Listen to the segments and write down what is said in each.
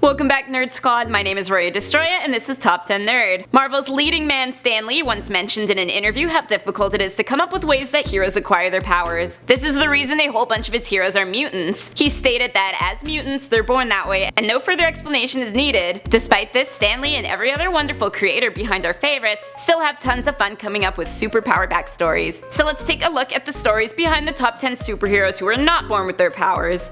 Welcome back, Nerd Squad. My name is Roya Destroya, and this is Top 10 Nerd. Marvel's leading man Stan Lee once mentioned in an interview how difficult it is to come up with ways that heroes acquire their powers. This is the reason a whole bunch of his heroes are mutants. He stated that as mutants, they're born that way, and no further explanation is needed. Despite this, Stan Lee and every other wonderful creator behind our favorites still have tons of fun coming up with superpower backstories. So let's take a look at the stories behind the top 10 superheroes who are not born with their powers.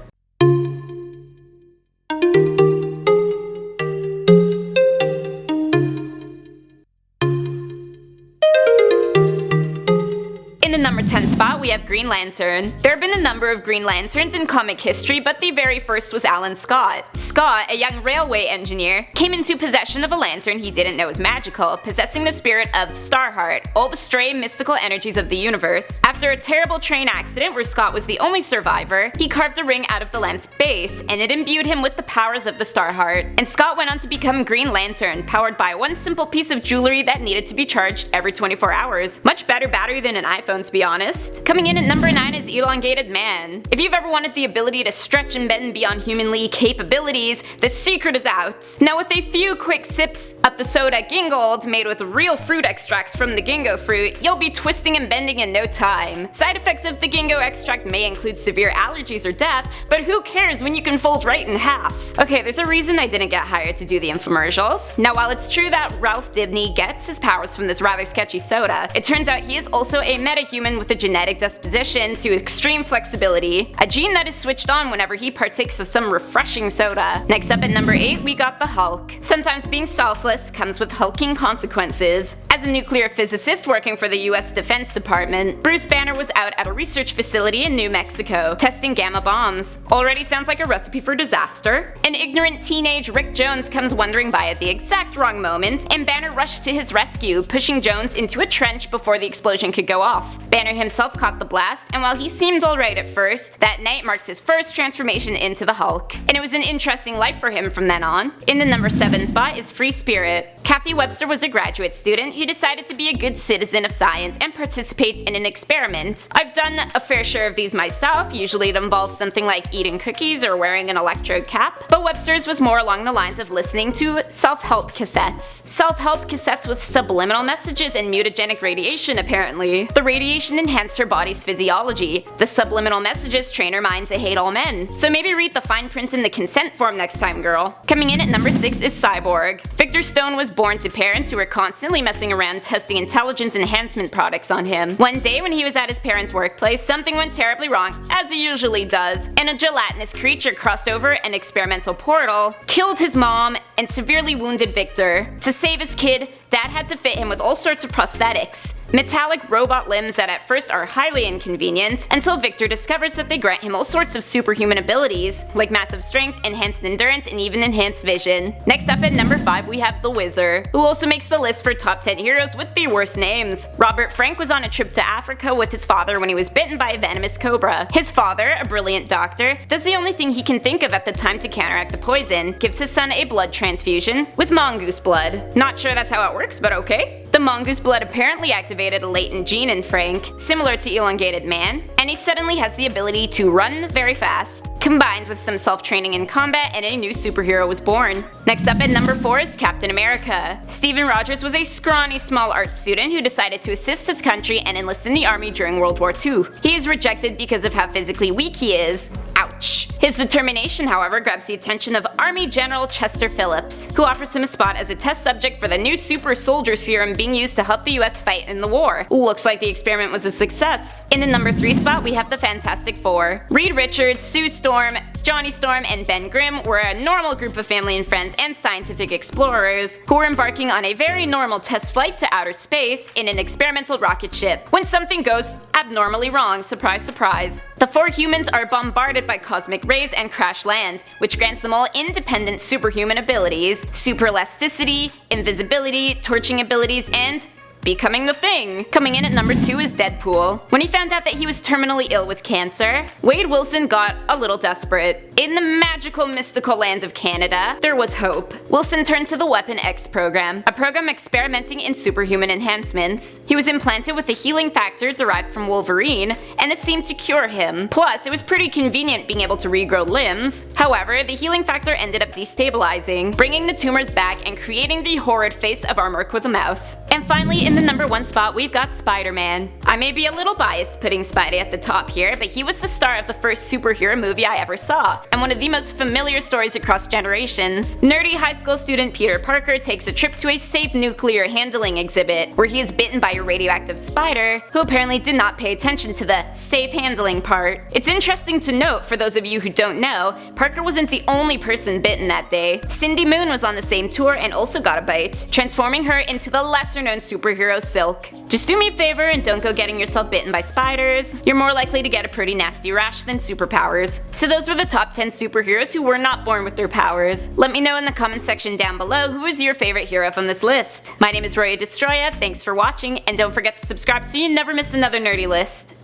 In the number 10 spot, we have Green Lantern. There have been a number of Green Lanterns in comic history, but the very first was Alan Scott. Scott, a young railway engineer, came into possession of a lantern he didn't know was magical, possessing the spirit of Starheart, all the stray mystical energies of the universe. After a terrible train accident where Scott was the only survivor, he carved a ring out of the lamp's base, and it imbued him with the powers of the Starheart. And Scott went on to become Green Lantern, powered by one simple piece of jewelry that needed to be charged every 24 hours. Much better battery than an iPhone, to be honest. Coming in at number 9 is Elongated Man. If you've ever wanted the ability to stretch and bend beyond humanly capabilities, the secret is out. Now with a few quick sips of the soda Gingold, made with real fruit extracts from the Gingo fruit, you'll be twisting and bending in no time. Side effects of the Gingo extract may include severe allergies or death, but who cares when you can fold right in half? Okay, there's a reason I didn't get hired to do the infomercials. Now while it's true that Ralph Dibny gets his powers from this rather sketchy soda, it turns out he is also a metahuman with a genetic disposition to extreme flexibility, a gene that is switched on whenever he partakes of some refreshing soda. Next up at number 8, we got the Hulk. Sometimes being selfless comes with hulking consequences. As a nuclear physicist working for the US Defense Department, Bruce Banner was out at a research facility in New Mexico, testing gamma bombs. Already sounds like a recipe for disaster. An ignorant teenage Rick Jones comes wandering by at the exact wrong moment, and Banner rushed to his rescue, pushing Jones into a trench before the explosion could go off. Banner himself caught the blast, and while he seemed alright at first, that night marked his first transformation into the Hulk. And it was an interesting life for him from then on. In the number 7 spot is Free Spirit. Kathy Webster was a graduate student who decided to be a good citizen of science and participate in an experiment. I've done a fair share of these myself, usually it involves something like eating cookies or wearing an electrode cap, but Webster's was more along the lines of listening to self-help cassettes. Self-help cassettes with subliminal messages and mutagenic radiation apparently. The radiation enhanced her body's physiology. The subliminal messages train her mind to hate all men. So maybe read the fine print in the consent form next time, girl. Coming in at number 6 is Cyborg. Victor Stone was born to parents who were constantly messing around testing intelligence enhancement products on him. One day when he was at his parents' workplace, something went terribly wrong, as it usually does, and a gelatinous creature crossed over an experimental portal, killed his mom, and severely wounded Victor. To save his kid, Dad had to fit him with all sorts of prosthetics. Metallic robot limbs that at first are highly inconvenient, until Victor discovers that they grant him all sorts of superhuman abilities, like massive strength, enhanced endurance, and even enhanced vision. Next up at number 5 we have the WHIZZER, who also makes the list for top 10 heroes with the worst names. Robert Frank was on a trip to Africa with his father when he was bitten by a venomous cobra. His father, a brilliant doctor, does the only thing he can think of at the time to counteract the poison, gives his son a blood transfusion with mongoose blood. Not sure that's how it works, but okay. The mongoose blood apparently activated a latent gene in Frank, similar to Elongated Man, and he suddenly has the ability to run very fast. Combined with some self-training in combat, and a new superhero was born. Next up at number 4 is Captain America. Steven Rogers was a scrawny small art student who decided to assist his country and enlist in the army during World War II. He is rejected because of how physically weak he is. Ouch. His determination, however, grabs the attention of Army General Chester Phillips, who offers him a spot as a test subject for the new super soldier serum being used to help the US fight in the war. Looks like the experiment was a success. In the number 3 spot we have the Fantastic Four. Reed Richards, Sue Storm, Johnny Storm, and Ben Grimm were a normal group of family and friends and scientific explorers who were embarking on a very normal test flight to outer space in an experimental rocket ship, when something goes abnormally wrong. Surprise, surprise. The 4 humans are bombarded by cosmic rays and crash land, which grants them all independent superhuman abilities, super elasticity, invisibility, torching abilities, and becoming the thing. Coming in at number 2 is Deadpool. When he found out that he was terminally ill with cancer, Wade Wilson got a little desperate. In the magical mystical land of Canada, there was hope. Wilson turned to the Weapon X program, a program experimenting in superhuman enhancements. He was implanted with a healing factor derived from Wolverine, and it seemed to cure him. Plus, it was pretty convenient being able to regrow limbs. However, the healing factor ended up destabilizing, bringing the tumors back and creating the horrid face of our Merc with a mouth. And finally, in the number 1 spot, we've got Spider-Man. I may be a little biased putting Spidey at the top here, but he was the star of the first superhero movie I ever saw, and one of the most familiar stories across generations. Nerdy high school student Peter Parker takes a trip to a safe nuclear handling exhibit, where he is bitten by a radioactive spider, who apparently did not pay attention to the safe handling part. It's interesting to note, for those of you who don't know, Parker wasn't the only person bitten that day. Cindy Moon was on the same tour and also got a bite, transforming her into the lesser-known superhero Silk. Just do me a favor and don't go getting yourself bitten by spiders. You're more likely to get a pretty nasty rash than superpowers. So those were the top 10 superheroes who were not born with their powers. Let me know in the comment section down below who is your favorite hero from this list. My name is Roya Destroya, thanks for watching, and don't forget to subscribe so you never miss another nerdy list.